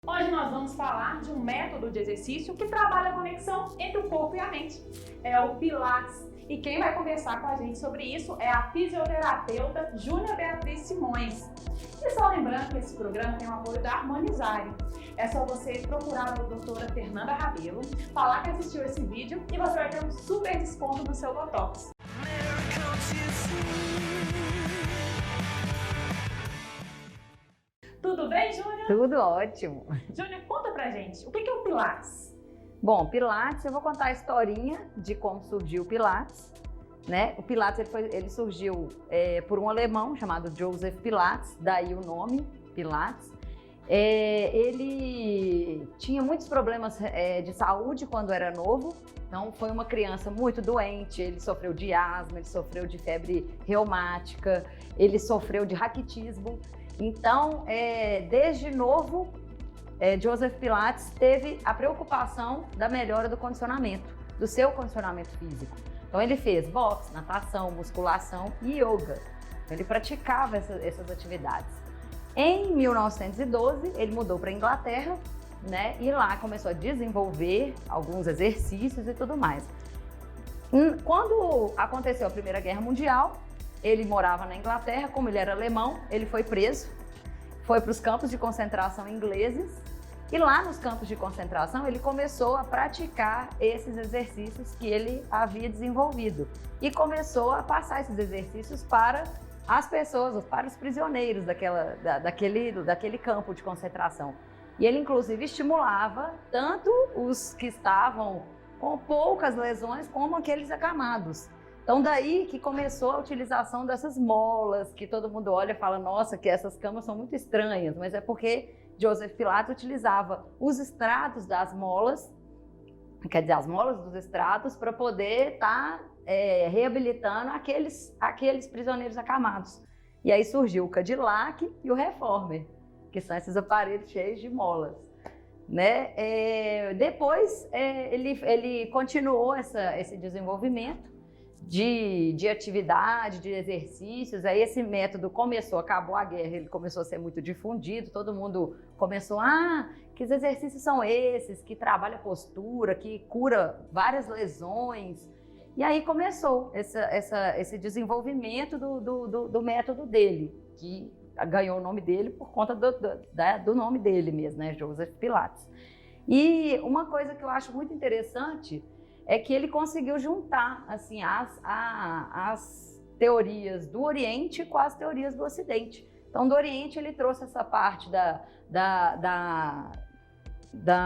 Hoje nós vamos falar de um método de exercício que trabalha a conexão entre o corpo e a mente. É o Pilates. E quem vai conversar com a gente sobre isso é a fisioterapeuta Júnia Beatriz Simões. E só lembrando que esse programa tem o apoio da Harmonizare. É só você procurar a doutora Fernanda Rabelo, falar que assistiu esse vídeo e você vai ter um super desconto no seu Botox. Tudo bem, Júnia? Tudo ótimo. Júnia, conta pra gente, o que é o Pilates? Bom, Pilates, eu vou contar a historinha de como surgiu o Pilates, né? O Pilates ele surgiu por um alemão chamado Joseph Pilates, daí o nome Pilates. Ele tinha muitos problemas de saúde quando era novo, então foi uma criança muito doente, ele sofreu de asma, ele sofreu de febre reumática, ele sofreu de raquitismo. Então, desde novo, Joseph Pilates teve a preocupação da melhora do condicionamento, do seu condicionamento físico. Então, ele fez boxe, natação, musculação e yoga. Então, ele praticava essas atividades. Em 1912, ele mudou para a Inglaterra, né? E lá começou a desenvolver alguns exercícios e tudo mais. Quando aconteceu a Primeira Guerra Mundial, ele morava na Inglaterra, como ele era alemão, ele foi preso, foi para os campos de concentração ingleses e lá nos campos de concentração ele começou a praticar esses exercícios que ele havia desenvolvido e começou a passar esses exercícios para as pessoas, para os prisioneiros daquele campo de concentração. E ele inclusive estimulava tanto os que estavam com poucas lesões como aqueles acamados. Então daí que começou a utilização dessas molas, que todo mundo olha e fala, nossa, que essas camas são muito estranhas, mas é porque Joseph Pilates utilizava os estratos das molas, quer dizer, as molas dos estratos, para poder estar reabilitando aqueles prisioneiros acamados. E aí surgiu o Cadillac e o Reformer, que são esses aparelhos cheios de molas. Né? Depois ele continuou esse desenvolvimento de atividade, de exercícios. Aí esse método acabou a guerra, ele começou a ser muito difundido, todo mundo começou, que exercícios são esses, que trabalha postura, que cura várias lesões. E aí começou esse desenvolvimento do método dele, que ganhou o nome dele por conta do nome dele mesmo, né? Joseph Pilates. E uma coisa que eu acho muito interessante é que ele conseguiu juntar assim, as teorias do Oriente com as teorias do Ocidente. Então, do Oriente, ele trouxe essa parte da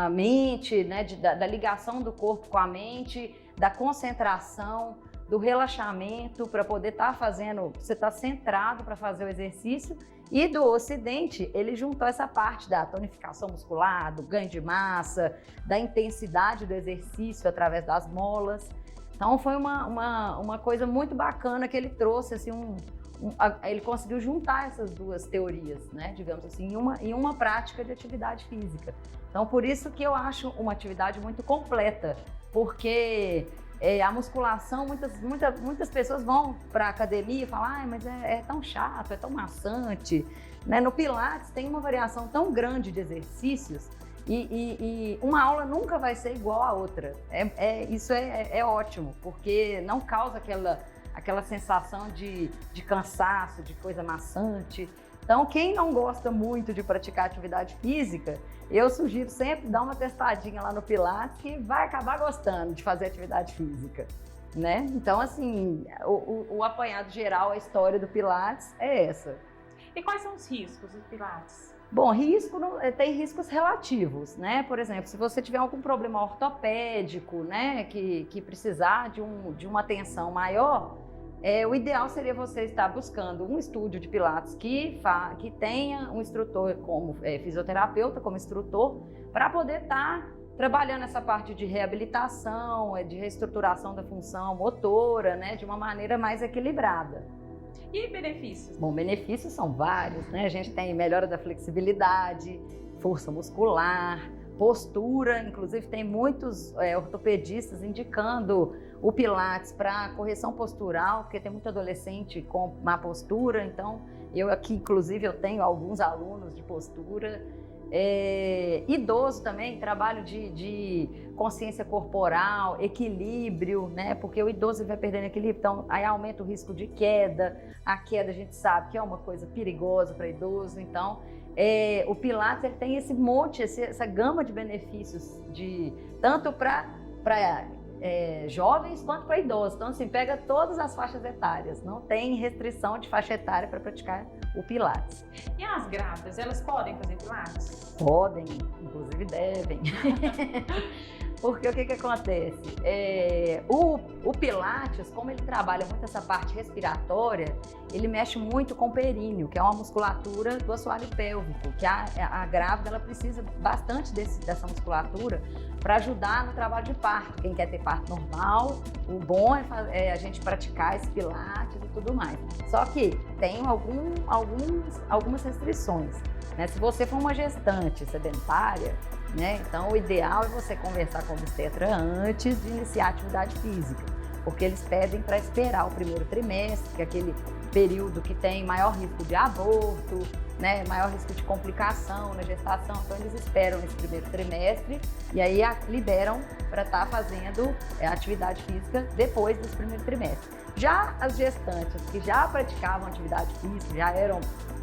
mente, né, da ligação do corpo com a mente, da concentração, do relaxamento, para poder você estar centrado para fazer o exercício. E do Ocidente, ele juntou essa parte da tonificação muscular, do ganho de massa, da intensidade do exercício através das molas. Então foi uma coisa muito bacana que ele trouxe, assim, ele conseguiu juntar essas duas teorias, né, digamos assim, em uma prática de atividade física. Então por isso que eu acho uma atividade muito completa, porque a musculação, muitas pessoas vão para a academia e falam, mas é tão chato, é tão maçante. Né? No Pilates tem uma variação tão grande de exercícios e uma aula nunca vai ser igual à outra. Isso é ótimo, porque não causa aquela sensação de cansaço, de coisa maçante. Então, quem não gosta muito de praticar atividade física, eu sugiro sempre dar uma testadinha lá no Pilates, que vai acabar gostando de fazer atividade física, né? Então, assim, o apanhado geral, a história do Pilates é essa. E quais são os riscos do Pilates? Bom, tem riscos relativos, né? Por exemplo, se você tiver algum problema ortopédico, né, que precisar de uma atenção maior, o ideal seria você estar buscando um estúdio de Pilates que tenha um instrutor como fisioterapeuta, como instrutor, para poder estar trabalhando essa parte de reabilitação, de reestruturação da função motora, né, de uma maneira mais equilibrada. E benefícios? Bom, benefícios são vários, né? A gente tem melhora da flexibilidade, força muscular, postura, inclusive tem muitos ortopedistas indicando o Pilates para correção postural, porque tem muito adolescente com má postura, então eu aqui, inclusive, eu tenho alguns alunos de postura. Idoso também, trabalho de consciência corporal, equilíbrio, né? Porque o idoso vai perdendo equilíbrio, então aí aumenta o risco de queda. A queda a gente sabe que é uma coisa perigosa para idoso, então o Pilates ele tem esse monte, essa gama de benefícios, tanto para jovens quanto para idosos. Então, assim, pega todas as faixas etárias, não tem restrição de faixa etária para praticar o Pilates. E as grávidas, elas podem fazer Pilates? Podem, inclusive devem. Porque o que acontece? O Pilates, como ele trabalha muito essa parte respiratória, ele mexe muito com o períneo, que é uma musculatura do assoalho pélvico, que a grávida ela precisa bastante dessa musculatura para ajudar no trabalho de parto. Quem quer ter parto normal, o bom é a gente praticar esse Pilates e tudo mais. Só que tem algumas restrições, né? Se você for uma gestante sedentária, né, então o ideal é você conversar com o obstetra antes de iniciar a atividade física, porque eles pedem para esperar o primeiro trimestre, que é aquele período que tem maior risco de aborto, né, maior risco de complicação na gestação, então eles esperam esse primeiro trimestre e aí liberam para estar fazendo a atividade física depois desse primeiro trimestre. Já as gestantes que já praticavam atividade física, já eram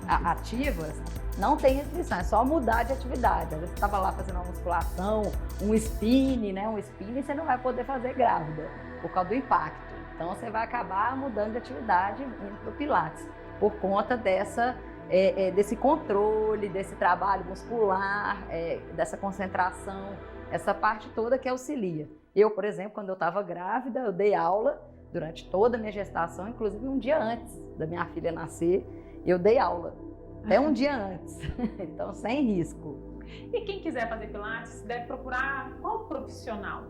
ativas, não tem restrição, é só mudar de atividade. Às vezes você estava lá fazendo uma musculação, um spinning, né? Um spinning você não vai poder fazer grávida por causa do impacto. Então você vai acabar mudando de atividade indo para o Pilates por conta desse controle, desse trabalho muscular, dessa concentração, essa parte toda que auxilia. Eu, por exemplo, quando eu estava grávida, eu dei aula durante toda a minha gestação, inclusive um dia antes da minha filha nascer, eu dei aula. Até um dia antes, então sem risco. E quem quiser fazer Pilates deve procurar qual profissional?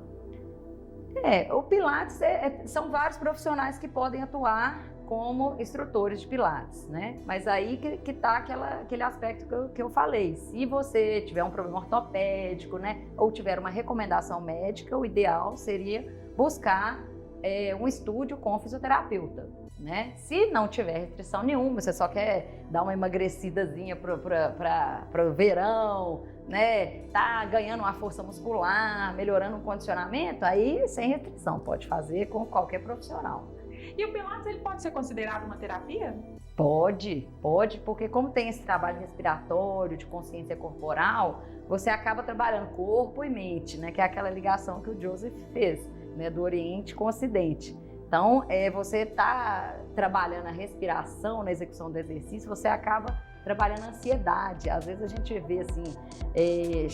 O Pilates são vários profissionais que podem atuar como instrutores de Pilates, né? Mas aí que tá aquele aspecto que eu falei. Se você tiver um problema ortopédico, né, ou tiver uma recomendação médica, o ideal seria buscar um estúdio com fisioterapeuta, né? Se não tiver restrição nenhuma, você só quer dar uma emagrecidazinha para o verão, né? Tá ganhando uma força muscular, melhorando o condicionamento, aí sem restrição, pode fazer com qualquer profissional. E o Pilates ele pode ser considerado uma terapia? Pode, porque como tem esse trabalho respiratório, de consciência corporal, você acaba trabalhando corpo e mente, né? Que é aquela ligação que o Joseph fez, né? Do Oriente com o Ocidente. Então, você está trabalhando a respiração na execução do exercício, você acaba trabalhando a ansiedade. Às vezes a gente vê assim,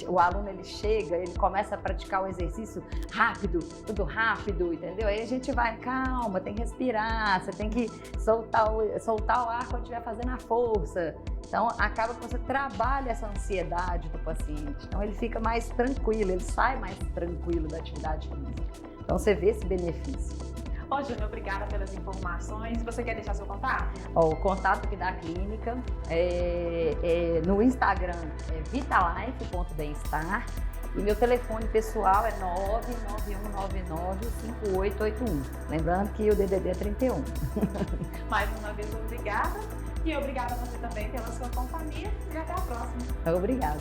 o aluno ele chega, ele começa a praticar o exercício rápido, tudo rápido, entendeu? Aí a gente vai, calma, tem que respirar, você tem que soltar o ar quando estiver fazendo a força. Então, acaba que você trabalha essa ansiedade do paciente. Então, ele fica mais tranquilo, ele sai mais tranquilo da atividade física. Então, você vê esse benefício. Júnior, obrigada pelas informações. Você quer deixar seu contato? O contato aqui da clínica no Instagram é vitalife.bemestar e meu telefone pessoal é 991995881. Lembrando que o DDD é 31. Mais uma vez, obrigada. E obrigada a você também pela sua companhia. E até a próxima. Obrigada.